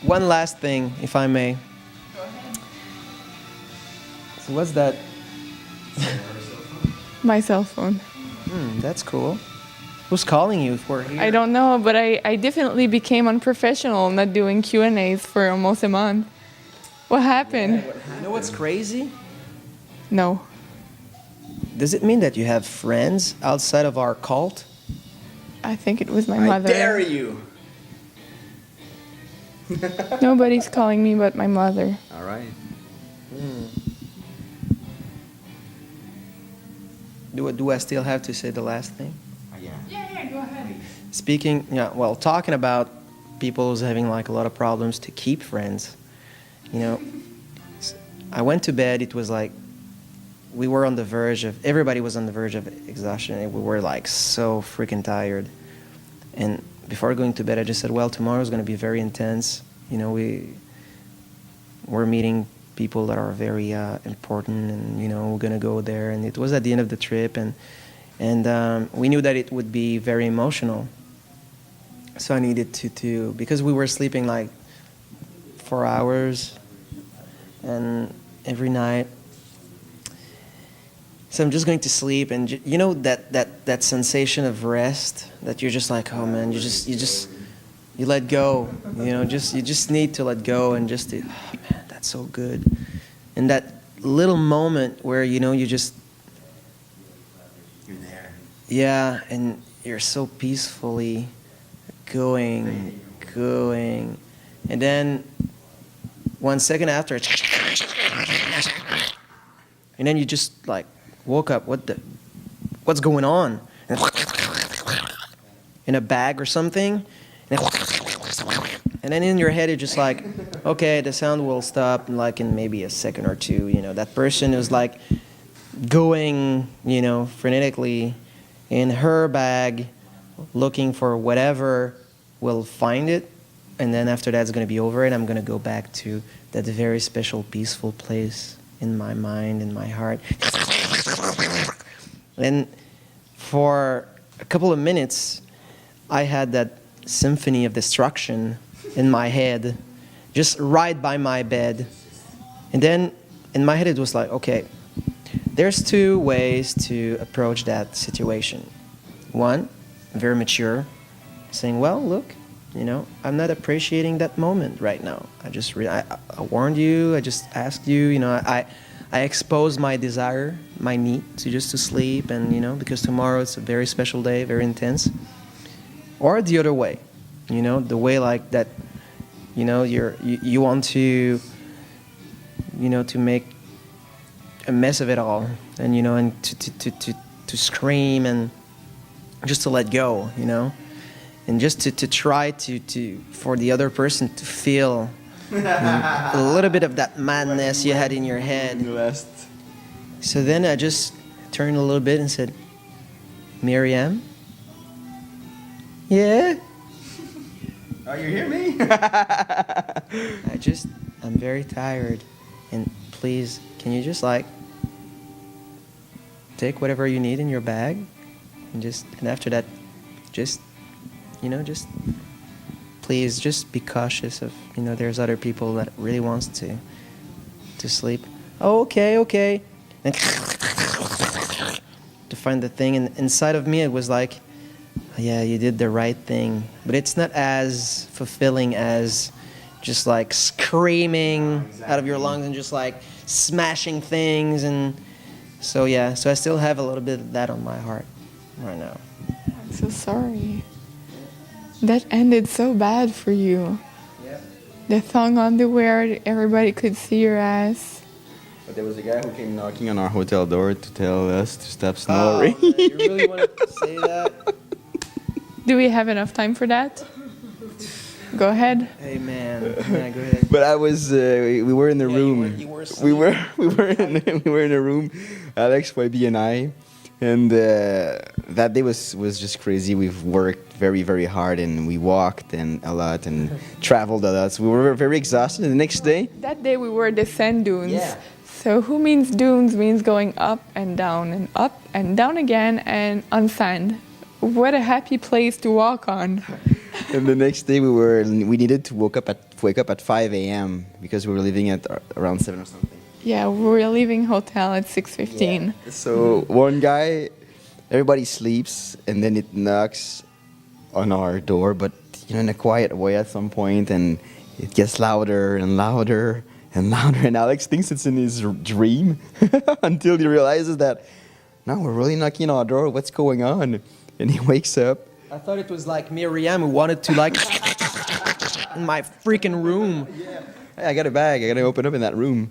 one last thing, if I may. Go ahead. So what's that? My cell phone. That's cool. Who's calling you if we're here? I don't know, but I definitely became unprofessional, not doing Q&As for almost a month. What happened? You know what's crazy? No. Does it mean that you have friends outside of our cult? I think it was my mother. I dare you. Nobody's calling me but my mother. All right. Do I still have to say the last thing? Yeah, go ahead. Talking about people who's having like a lot of problems to keep friends. You know, I went to bed, it was like, everybody was on the verge of exhaustion, and we were like so freaking tired. And before going to bed, I just said, well, tomorrow's going to be very intense. You know, we're meeting people that are very important, and, you know, we're going to go there. And it was at the end of the trip, and we knew that it would be very emotional. So I needed to because we were sleeping like 4 hours and every night. So I'm just going to sleep, and you know that sensation of rest that you're just like, oh man, you let go, you know, you just need to let go, and oh man, that's so good. And that little moment where, you know, you're there. Yeah, and you're so peacefully going, and then 1 second after, and then you just like woke up. What's going on? In a bag or something, and then in your head it's just like, okay, the sound will stop like in maybe a second or two. You know, that person is like going, you know, frenetically in her bag, looking for whatever, will find it, and then after that it's going to be over, and I'm going to go back to that very special, peaceful place in my mind, in my heart. And for a couple of minutes, I had that symphony of destruction in my head, just right by my bed. And then in my head it was like, okay, there's two ways to approach that situation. One, very mature, saying, well, look, you know, I'm not appreciating that moment right now. I warned you, I just asked you, you know, I exposed my desire, my need to sleep, and, you know, because tomorrow it's a very special day, very intense. Or the other way, you know, the way like that, you know, you want to, you know, to make a mess of it all, and, you know, and to scream and just to let go, you know, and just to try to for the other person to feel a little bit of that madness you had in your head. So then I just turned a little bit and said, Miriam? Yeah? Oh, you hear me? I'm very tired, and please, can you just like take whatever you need in your bag, and after that, just, you know, just please just be cautious of, you know, there's other people that really wants to sleep. Oh, okay. And to find the thing, and inside of me it was like, yeah, you did the right thing, but it's not as fulfilling as just like screaming out of your lungs and just like smashing things. And so yeah, so I still have a little bit of that on my heart right now. I'm so sorry. That ended so bad for you. Yeah. The thong underwear, everybody could see your ass. But there was a guy who came knocking on our hotel door to tell us to stop snoring. Oh, you really wanted to say that? Do we have enough time for that? Go ahead. Hey man, yeah, go ahead. But I was, we were in the room. You were we were in a room, Alex, YB, and I, and that day was just crazy. We've worked very, very hard, and we walked and a lot and traveled a lot. So we were very exhausted. And the next day, That day we were at the sand dunes. Yeah. So who means dunes means going up and down again and on sand. What a happy place to walk on. and the next day we needed to wake up at wake up at 5 a.m. because we were leaving at around 7 or something. Yeah, we were leaving hotel at 6:15. So one guy, everybody sleeps, and then it knocks on our door, but in a quiet way at some point, and it gets louder and louder and louder. And Alex thinks it's in his dream until he realizes that, no, we're really knocking on our door. What's going on? And he wakes up. I thought it was like Miriam who wanted to like in my freaking room. Hey, I got a bag. I got to open up in that room.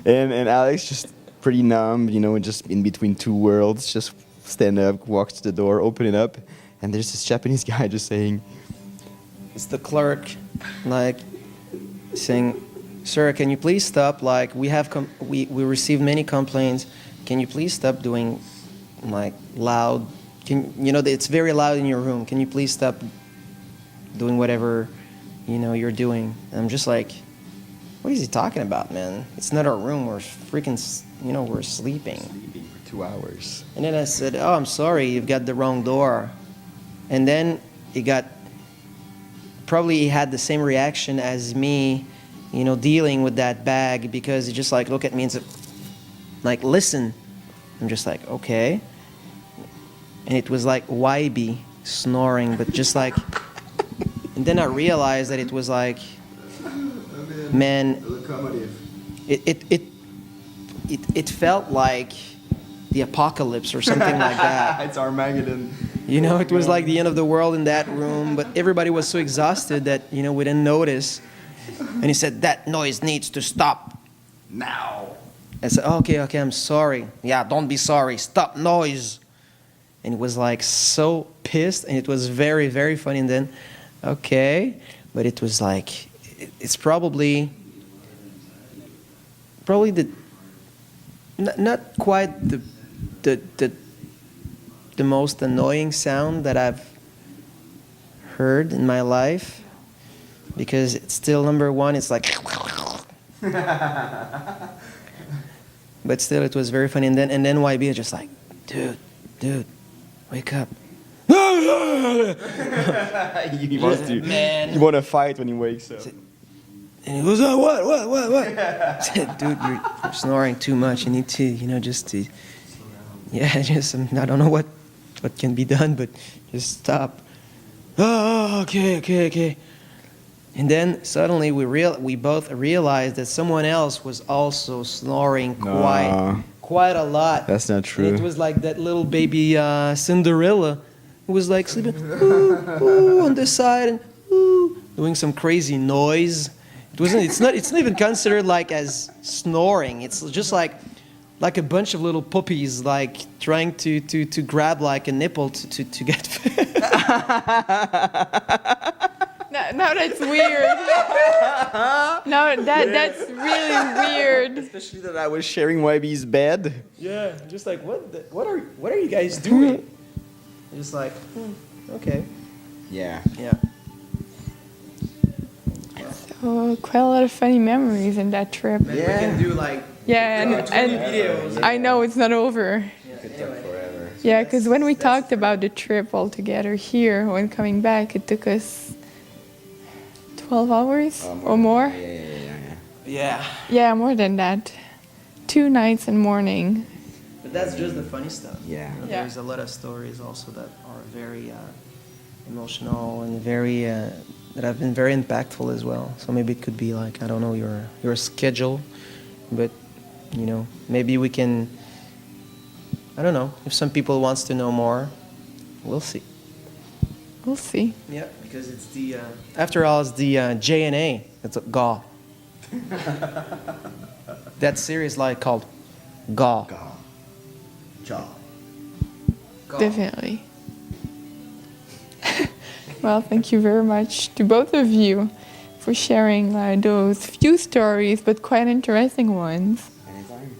and Alex just pretty numb, just in between two worlds, just stand up, walks to the door, open it up, and there's this Japanese guy just saying, It's the clerk, like saying, "Sir, can you please stop? Like we have we received many complaints. Can you please stop doing like loud? It's very loud in your room. Can you please stop doing whatever you're doing?" And I'm just like, what is he talking about, man? It's not our room. We're freaking, we're sleeping. Sleeping for 2 hours. And then I said, "Oh, I'm sorry, you've got the wrong door." And then he had the same reaction as me, dealing with that bag, because he just like looked at me and said, like, "Listen." I'm just like, okay. And it was like YB snoring, but just like, and then I realized that it was like, man, it felt like the apocalypse or something like that. It's Armageddon. It was like the end of the world in that room, but everybody was so exhausted that, we didn't notice. And he said, "That noise needs to stop Now. I said, okay, I'm sorry. Yeah, don't be sorry. Stop noise. And it was like so pissed, and it was very, very funny. And then, okay, but it was like, it's probably not quite the most annoying sound that I've heard in my life, because it's still number one. It's like, but still, it was very funny. And then YB was just like, dude, wake up. He wants to. Man. You want to fight when he wakes up. And he goes, "Oh, what?" I said, "Dude, you're snoring too much. You need to, just to, I don't know what can be done, but just stop." "Oh, okay." And then suddenly we both realized that someone else was also snoring quite a lot. That's not true. And it was like that little baby Cinderella who was like sleeping ooh, on the side and ooh, doing some crazy noise. It's not even considered like as snoring. It's just like a bunch of little puppies like trying to grab like a nipple to get No, that's weird. No, that's really weird. Especially that I was sharing YB's bed. Yeah, just like what are you guys doing? Just like, okay. Yeah. So quite a lot of funny memories in that trip. We can do like And videos. I know it's not over. Could talk forever. Yeah, because when we talked about the trip all together here, when coming back, it took us 12 hours or more. Yeah. Yeah, more than that. 2 nights and morning. But that's just the funny stuff. Yeah. There's a lot of stories also that are very emotional and very that have been very impactful as well. So maybe it could be like, I don't know, your schedule, but maybe we can, I don't know, if some people wants to know more, we'll see. We'll see. Yeah, because it's the after all, it's the JNA. It's a GAW. That series like called GAW. Definitely. Well, thank you very much to both of you for sharing those few stories, but quite interesting ones. Anytime.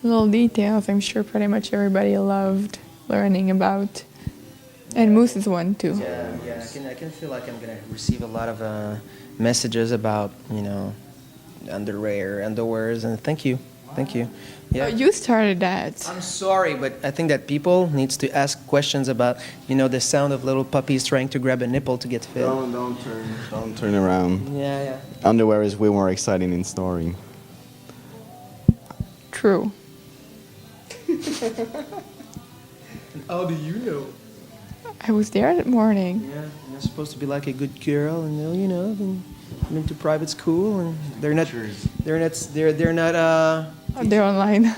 Little details I'm sure pretty much everybody loved learning about. And Moose's one too. Yeah. I can feel like I'm gonna receive a lot of messages about underwears, and thank you. Yeah. Oh, you started that. I'm sorry, but I think that people needs to ask questions about, the sound of little puppies trying to grab a nipple to get fed. Don't turn around. Yeah. Underwear is way more exciting in snoring. True. How do you know? I was there that morning. Yeah, you're supposed to be like a good girl, and then been to private school, and they're not. Oh, they're online.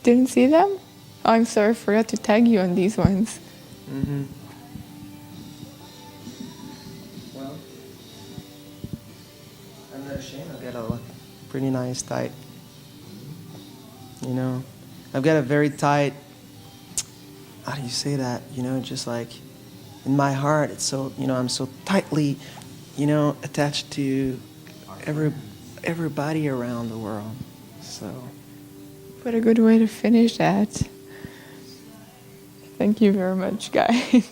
Didn't see them? Oh, I'm sorry, I forgot to tag you on these ones. Mm-hmm. Well, I'm not ashamed. I've got a pretty nice tight. I've got a very tight. How do you say that? Just like in my heart, it's so. I'm so tightly, attached to everybody around the world. So. What a good way to finish that. Thank you very much, guys.